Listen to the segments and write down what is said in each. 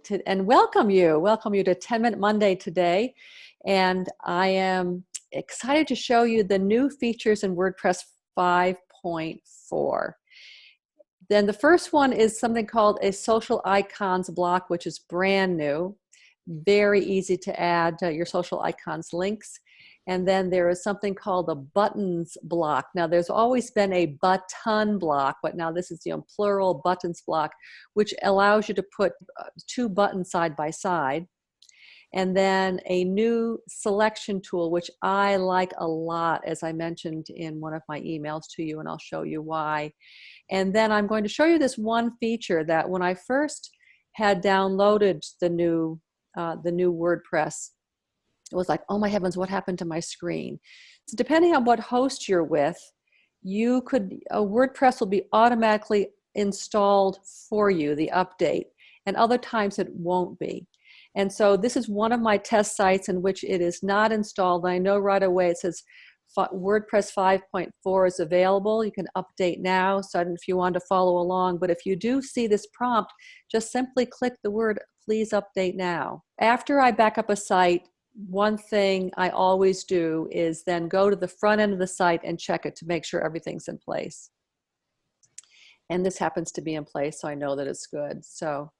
and welcome you to 10-Minute Monday today. And I am excited to show you the new features in WordPress 5.4. Then the first one is something called a social icons block, which is brand new. Very easy to add your social icons links. And then there is something called a buttons block. Now there's always been a button block, but now this is the plural buttons block, which allows you to put two buttons side by side. And then a new selection tool, which I like a lot, as I mentioned in one of my emails to you, and I'll show you why. And then I'm going to show you this one feature that when I first had downloaded the new WordPress, it was like, oh my heavens, what happened to my screen? So depending on what host you're with, WordPress will be automatically installed for you, the update, and other times it won't be. And so this is one of my test sites in which it is not installed. And I know right away it says WordPress 5.4 is available. You can update now, so if you want to follow along. But if you do see this prompt, just simply click the word, please update now. After I back up a site, one thing I always do is then go to the front end of the site and check it to make sure everything's in place. And this happens to be in place, so I know that it's good. So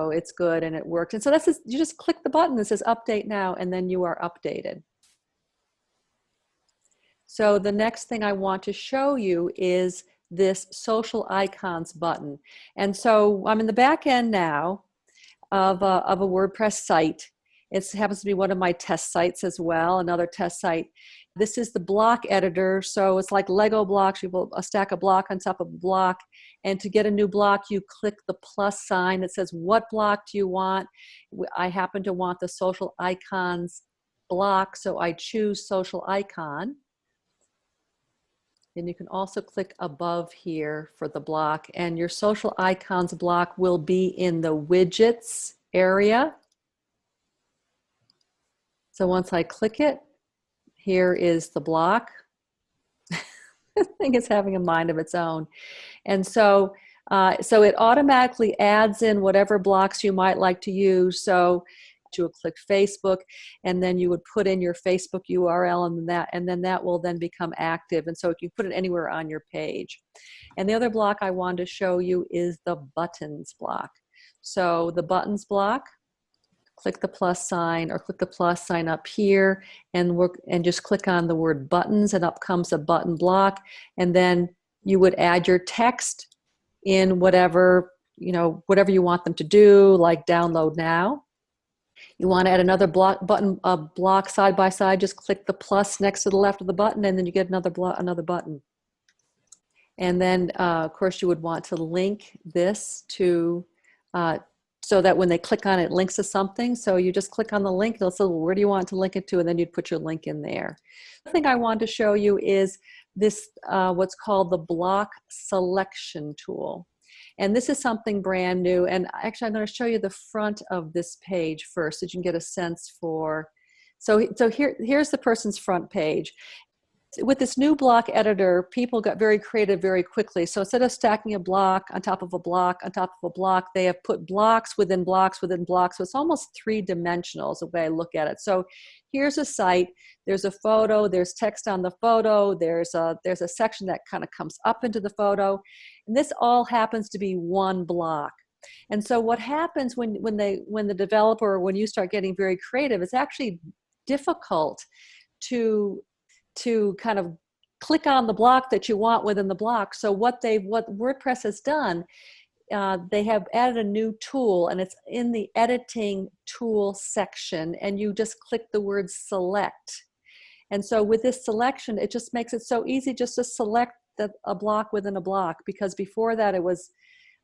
it's good and it worked. And so that's just, you just click the button that says update now, and then you are updated. So the next thing I want to show you is this social icons button. And so I'm in the back end now of a WordPress site. It happens to be one of my test sites as well, another test site. This is the block editor, so it's like Lego blocks. You put a stack of block on top of a block, and to get a new block, you click the plus sign that says, what block do you want? I happen to want the social icons block, so I choose social icon. And you can also click above here for the block, and your social icons block will be in the widgets area. So once I click it, here is the block. I think it's having a mind of its own. And so it automatically adds in whatever blocks you might like to use. So you would click Facebook, and then you would put in your Facebook URL, and then that will then become active. And so you put it anywhere on your page. And the other block I wanted to show you is the buttons block. So the buttons block, click the plus sign, or click the plus sign up here, and just click on the word buttons, and up comes a button block. And then you would add your text in whatever you want them to do, like download now. You want to add another block side by side, just click the plus next to the left of the button, and then you get another button. And then of course you would want to link this to so that when they click on it, it links to something. So you just click on the link, it'll say, well, where do you want to link it to? And then you'd put your link in there. The thing I want to show you is this, what's called the block selection tool. And this is something brand new. And actually, I'm going to show you the front of this page first, so you can get a sense for. So here's the person's front page. With this new block editor, people got very creative very quickly. So instead of stacking a block on top of a block on top of a block, they have put blocks within blocks within blocks. So it's almost three-dimensional is the way I look at it. So here's a site. There's a photo. There's text on the photo. There's a section that kind of comes up into the photo. And this all happens to be one block. And so what happens when the developer, or when you start getting very creative, it's actually difficult to kind of click on the block that you want within the block. So what WordPress has done, they have added a new tool, and it's in the editing tool section, and you just click the word select. And so with this selection, it just makes it so easy just to select a block within a block, because before that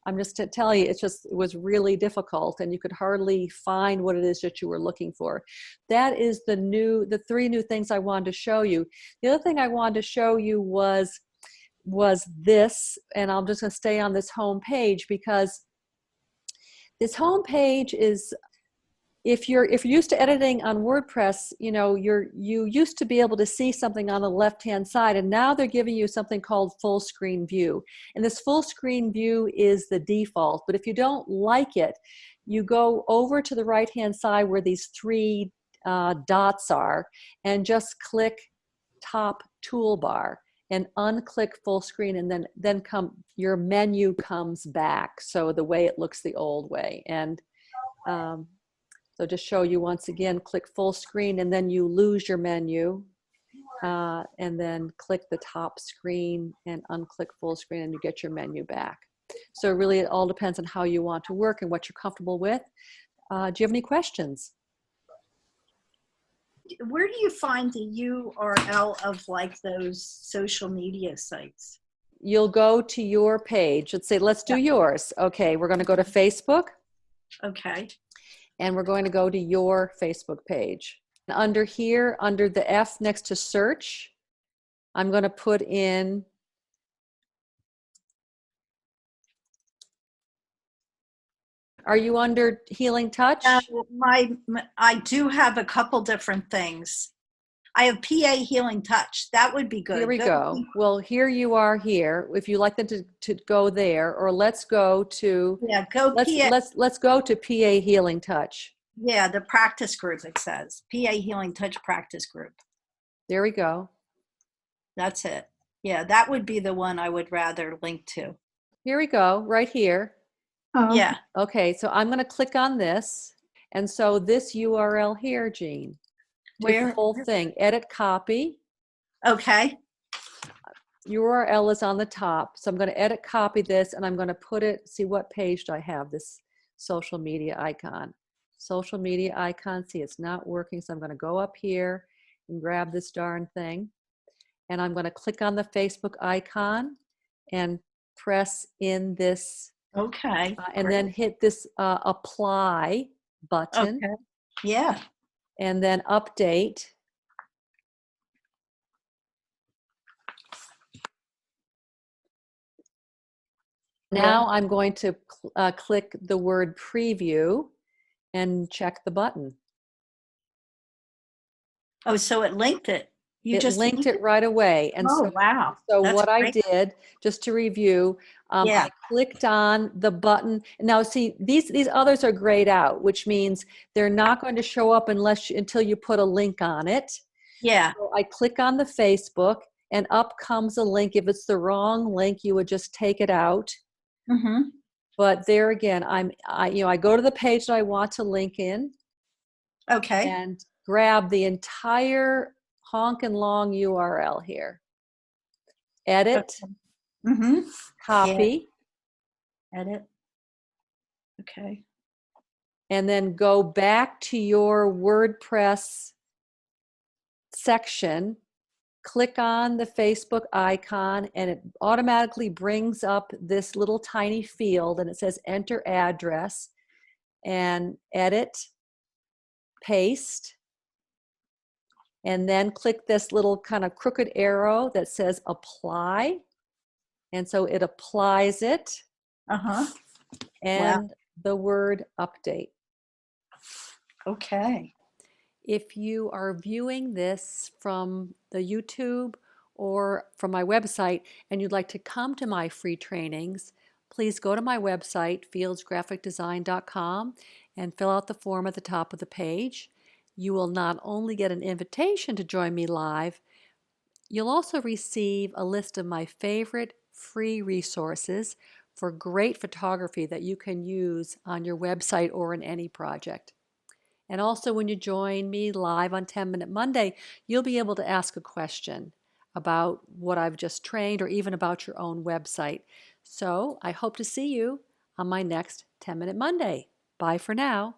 I'm just to tell you, it was really difficult, and you could hardly find what it is that you were looking for. That is the three new things I wanted to show you. The other thing I wanted to show you was this, and I'm just going to stay on this home page, because this home page is, if you're used to editing on WordPress, you used to be able to see something on the left-hand side, and now they're giving you something called full screen view. And this full screen view is the default, but if you don't like it, you go over to the right-hand side where these three dots are, and just click top toolbar and unclick full screen, and then your menu comes back. So the way it looks the old way. And so just show you once again, click full screen, and then you lose your menu. And then click the top screen and unclick full screen, and you get your menu back. So really it all depends on how you want to work and what you're comfortable with. Do you have any questions? Where do you find the URL of like those social media sites? You'll go to your page. Let's say, let's do yours. Okay, we're going to go to Facebook. Okay. And we're going to go to your Facebook page. Under here, under the F next to search, I'm going to put in Are you under Healing Touch? I do have a couple different things. I have PA Healing Touch. That would be good. Here we go. Well, here you are here. If you like them to go there, or let's go to let's go to PA Healing Touch. Yeah, the practice group, it says. PA Healing Touch practice group. There we go. That's it. Yeah, that would be the one I would rather link to. Here we go, right here. Oh. Yeah. Okay, so I'm going to click on this. And so this URL here, Jean, where full thing, edit copy. Okay. URL is on the top. So I'm going to edit copy this, and I'm going to put it, see what page do I have, this social media icon. Social media icon, see it's not working. So I'm going to go up here and grab this darn thing. And I'm going to click on the Facebook icon and press in this. Okay. And then hit this apply button. Okay. Yeah. And then update. Now I'm going to click the word preview and check the button. Oh, so it linked it. It linked it right away. And wow. So what I did, just to review, I clicked on the button. Now see, these others are grayed out, which means they're not going to show up until you put a link on it. Yeah. So I click on the Facebook, and up comes a link. If it's the wrong link, you would just take it out. Mm-hmm. But there again, I go to the page that I want to link in. Okay. And grab the entire honkin' long URL here. Edit. Okay. Mm-hmm. Copy. Yeah. Edit. Okay. And then go back to your WordPress section. Click on the Facebook icon, and it automatically brings up this little tiny field, and it says enter address, and edit, paste, and then click this little kind of crooked arrow that says apply. And so it applies it. Uh-huh. And the word update. Okay. If you are viewing this from the YouTube or from my website and you'd like to come to my free trainings, please go to my website, fieldsgraphicdesign.com, and fill out the form at the top of the page. You will not only get an invitation to join me live, you'll also receive a list of my favorite free resources for great photography that you can use on your website or in any project. And also when you join me live on 10 Minute Monday, you'll be able to ask a question about what I've just trained or even about your own website. So I hope to see you on my next 10 Minute Monday. Bye for now.